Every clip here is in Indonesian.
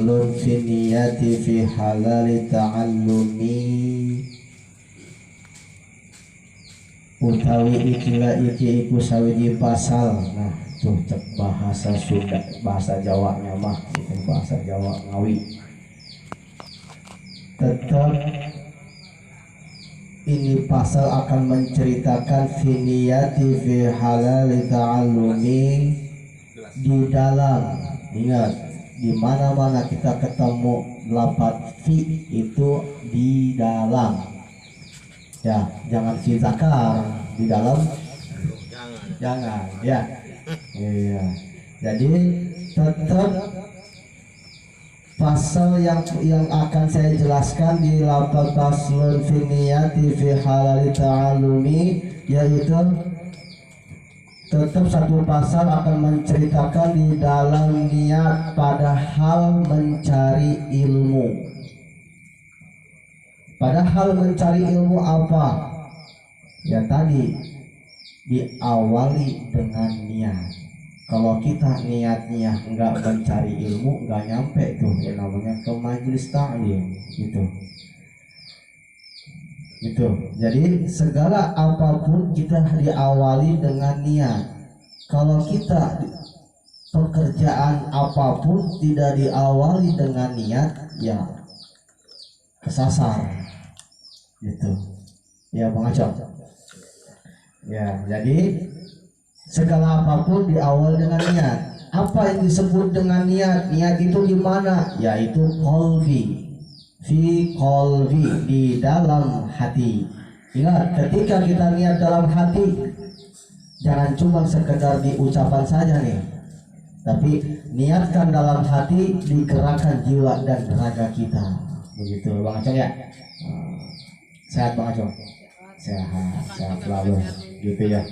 faslun fi niyati fi halali ta'allumi utawi ikilah iki iku sawiji pasal. Nah tuh cek bahasa Sunda, bahasa Jawanya mah itu bahasa Jawa Ngawi. Tetap ini pasal akan menceritakan fi niyati fi halali ta'allumi, di dalam, ingat di mana-mana kita ketemu lafaz fi itu di dalam, ya jangan fi zakar, di dalam jangan ya. Iya, jadi tetap pasal yang akan saya jelaskan di lafaz faslun fi niyati fi halali ta'allumi, yaitu tetap satu pasal akan menceritakan di dalam niat pada hal mencari ilmu. Padahal mencari ilmu apa? Ya tadi diawali dengan niat. Kalau kita niatnya enggak mencari ilmu, enggak nyampe tuh yang namanya ke majelis ta'lim gitu. Gitu. Jadi segala apapun kita diawali dengan niat. Kalau kita pekerjaan apapun tidak diawali dengan niat, ya kesasar. Gitu. Ya Bang Acok. Ya, jadi segala apapun diawali dengan niat. Apa yang disebut dengan niat? Niat itu di mana? Yaitu qalbi. Fi qalbi, di dalam hati. Ingat, ketika kita niat dalam hati, jangan cuma sekedar di ucapan saja nih, tapi niatkan dalam hati, digerakkan jiwa dan raga kita. Begitu Bang Acong ya. Sehat Bang Acong? Sehat selalu. Gitu ya.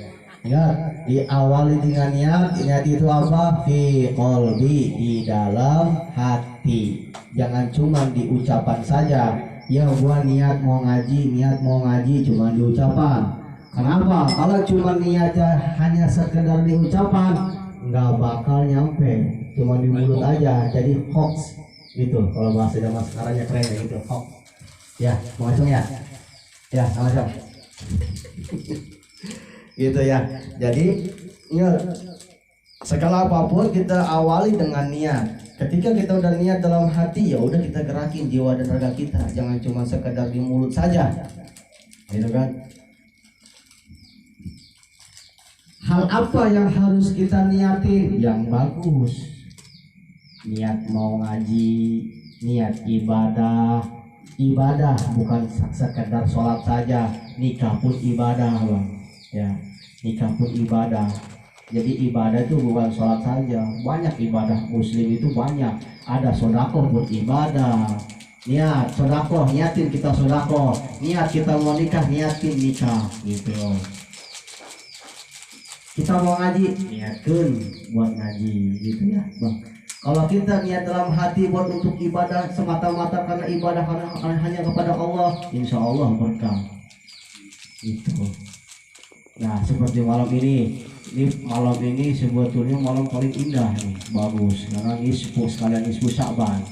Ingat, diawali dengan niat. Niat itu apa? Fi qalbi, di dalam hati. Jangan cuma di ucapan saja. Ya gua niat mau ngaji cuma di ucapan. Kenapa? Kalau cuma niatnya hanya sekedar di ucapan, nggak bakal nyampe. Cuma di mulut aja, jadi hoax gitu. Kalau bahasa zaman sekarangnya keren ya gitu, hoax. Ya, mau langsung ya? Ya, langsung. Gitu ya. Jadi ya, segala apapun kita awali dengan niat. Ketika kita udah niat dalam hati, ya udah kita gerakin jiwa dan raga kita. Jangan cuma sekedar di mulut saja. Gitu kan? Hal apa yang harus kita niatin? Yang bagus. Niat mau ngaji, niat ibadah. Ibadah bukan sekedar sholat saja. Nikah pun ibadah, Bang. Ya, nikah pun ibadah. Jadi ibadah itu bukan sholat saja, banyak ibadah muslim itu banyak. Ada sodakoh buat ibadah. Niat sodakoh, niatin kita sodakoh. Niat kita mau nikah, niatin nikah gitu. Kita mau ngaji, niatkan buat ngaji gitu ya Bang. Kalau kita niat dalam hati buat untuk ibadah semata-mata karena ibadah hanya kepada Allah, insya Allah berkah gitu. Nah seperti malam ini sebetulnya malam paling indah nih, bagus karena nisfu sekalian nisfu Sya'ban.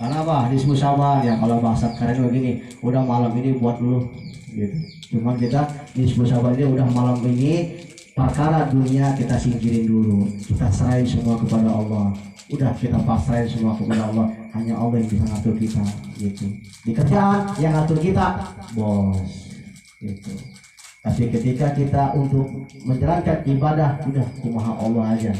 Karena apa? Nisfu Sya'ban ya, kalau bahasa keren begini, udah malam ini buat lu gitu. Cuman kita nisfu Sya'ban dia udah malam ini, perkara dunia kita singkirin dulu, kita serahin semua kepada Allah. Udah kita pasrahin semua kepada Allah, hanya Allah yang bisa ngatur kita gitu. Di kerjaan yang ngatur kita bos gitu. Tapi ketika kita untuk menjalankan ibadah, udah kumaha Allah aja.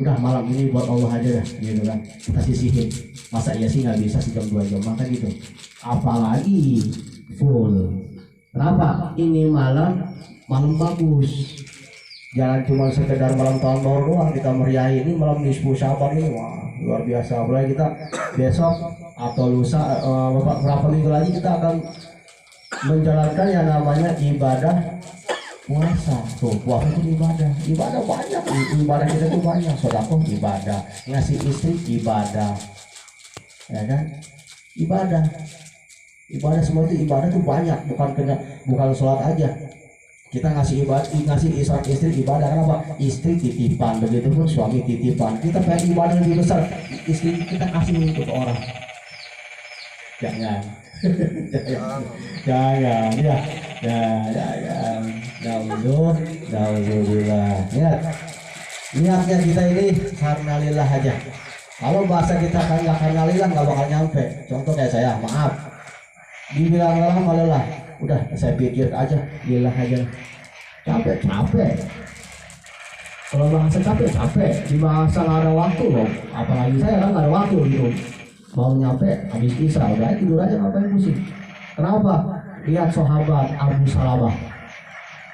Udah malam ini buat Allah aja dah, gitu kan. Kita sisihin. Masa iya sih nggak bisa sejam 2 jam makan gitu. Apalagi full. Kenapa? Ini malam bagus. Jangan cuma sekedar malam tahun baru doang kita meriahi. Ini malam nisfu Sya'ban ini, wah luar biasa. Mulai kita besok atau lusa berapa minggu lagi kita akan menjalankan yang namanya ibadah puasa. Tuh puasa itu ibadah banyak. Ibadah kita tuh banyak. Sedekah ibadah, ngasih istri ibadah, ya kan? Ibadah semua itu ibadah tuh banyak. Bukan sholat aja. Kita ngasih ibadah, ngasih istri ibadah, kenapa? Istri titipan, begitu pun suami titipan. Kita pengen ibadah lebih besar, istri kita kasih untuk orang. Jangan. Jangan ya. Jangan. Alhamdulillah. Niatnya kita ini karena lillah aja. Kalau bahasa kita kan nggak karena lillah nggak bakal nyampe. Contoh kayak saya, maaf. Dibilang lelah, udah saya pikir aja lillah aja. Capek. Kalau bahasa capek. Di bahasa nggak ada waktu loh. Apalagi saya kan nggak ada waktu gitu. Mau nyampe habis isya udah tidur aja, ngapain pusing. Kenapa? Lihat sahabat Abu Salamah.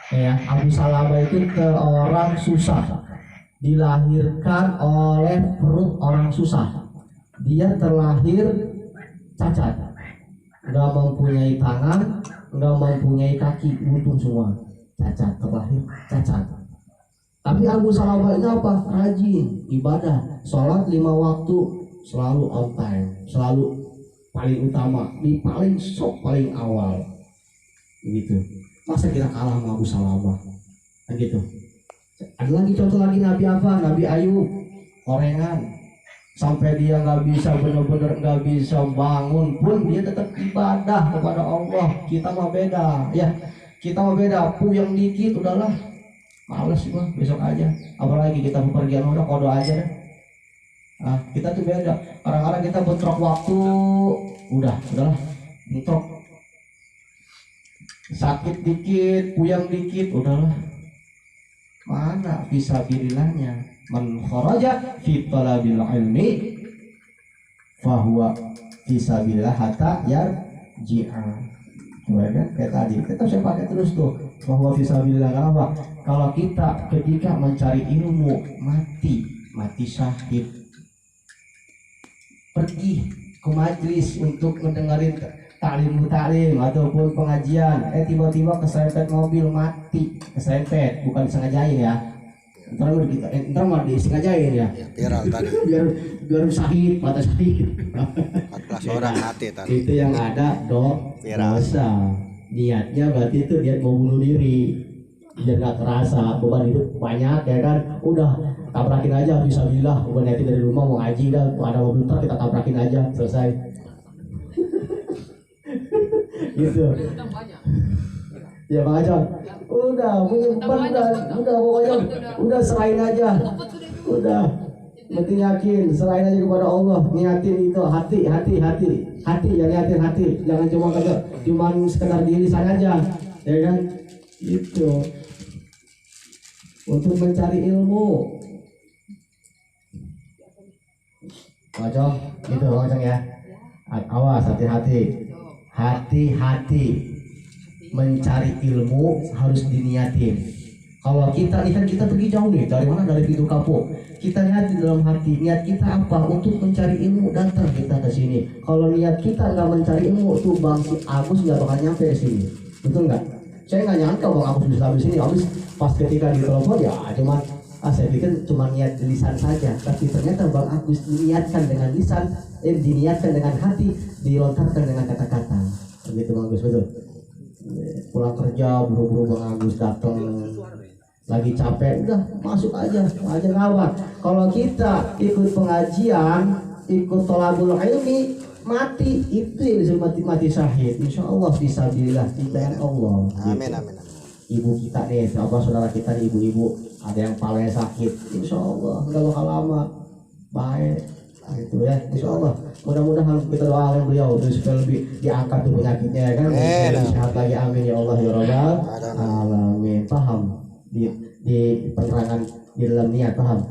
Ya, Abu Salamah itu orang susah, dilahirkan oleh perut orang susah. Dia terlahir cacat, nggak mempunyai tangan, nggak mempunyai kaki, buntung semua, cacat, terlahir cacat. Tapi Abu Salamah ini apa? Rajin ibadah, sholat 5 waktu selalu on time, selalu paling utama, di paling awal, gitu. Masa kita kalah sama Abu Salamah, kan gitu. Ada lagi contoh lagi Nabi apa? Nabi Ayub, korengan, sampai dia nggak bisa benar-benar nggak bisa bangun pun dia tetap ibadah kepada Allah. Kita mah beda, ya. Kita mah beda, puyeng dikit udahlah, males gua, besok aja. Apalagi kita bepergian udah kodo aja deh. Nah, kita tuh beda. Kadang-kadang kita bentrok waktu, udahlah, bentrok. Sakit dikit, puyeng dikit, udahlah. Mana fisabilillahnya? Man kharaja fi talabil ilmi fahuwa fisabilillah hatta yarji'a. Kan kayak tadi, kita saya pakai terus tuh. Fahuwa fisabilillah, kenapa? Kalau kita ketika mencari ilmu mati syahid, pergi ke majelis untuk mendengarin taklim ataupun pengajian, tiba-tiba keserempet mobil, mati, keserempet, bukan disengajain ya. Ntar mah disengajain ya. Viral tadi. biar syahid, mata syahid. 14 orang mati tadi. Itu yang ada dosa. Niatnya berarti itu dia mau bunuh diri. Biar nggak terasa beban hidup banyak ya kan. Udah tabrakin aja, fisabilillah. Beban hati dari rumah mau ngaji dah, ada mobil truk kita tabrakin aja, selesai. Gitu. Ya Bang Ajon, udah punya beban, udah pokoknya udah serahin aja, udah penting yakin, serahin aja kepada Allah, niatin itu hati, ya niatin hati, jangan cuma sekedar diri saya aja, ya kan, itu untuk mencari ilmu. Bang Ajon, gitu Bang Ajon ya, awas hati-hati. Mencari ilmu harus diniatin. Kalau kita ini kan kita pergi jauh nih, dari mana? Dari pintu kapuk. Kita lihat di dalam hati, niat kita apa untuk mencari ilmu, datang kita ke sini. Kalau niat kita nggak mencari ilmu, tuh Bang si Agus nggak bakal nyampe ke sini, betul nggak? Saya nggak nyangka Bang Agus bisa sampai sini. Habis pas ketika di telepon ya cuman saya pikir cuma niat lisan saja, tapi ternyata Bang Agus diniatkan dengan lisan, diniatkan dengan hati, dilontarkan dengan kata-kata. Begitu Bang Agus, betul. Pulang kerja buru-buru Bang Agus datang lagi capek, udah masuk aja ngawat. Kalau kita ikut pengajian, ikut tolabul ilmi, mati itu yang disebut mati syahid. Insya Allah fisabilillah, cintaan Allah. Amin. Ibu kita nih, saudara kita nih, ibu-ibu ada yang kepalanya sakit, insya Allah nggak bakal lama baik. Gitu ya, insya Allah. Mudah-mudahan kita doakan beliau supaya lebih diangkat tuh penyakitnya ya kan, sehat lagi, amin ya Allah ya Rabbal alamin. Paham di penerangan di dalam niat, paham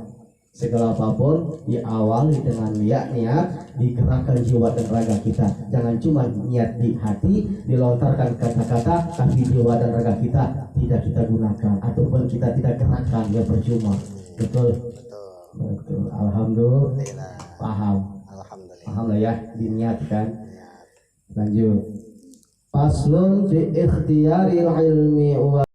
segala apapun diawali dengan niat, digerakkan jiwa dan raga kita. Jangan cuma niat di hati, dilontarkan kata-kata, tapi jiwa dan raga kita tidak kita gunakan ataupun kita tidak gerakkan, ya percuma. Betul. Alhamdulillah. Paham lah ya, diniatkan. Lanjut. Faslun fi ikhtiyaril ilmi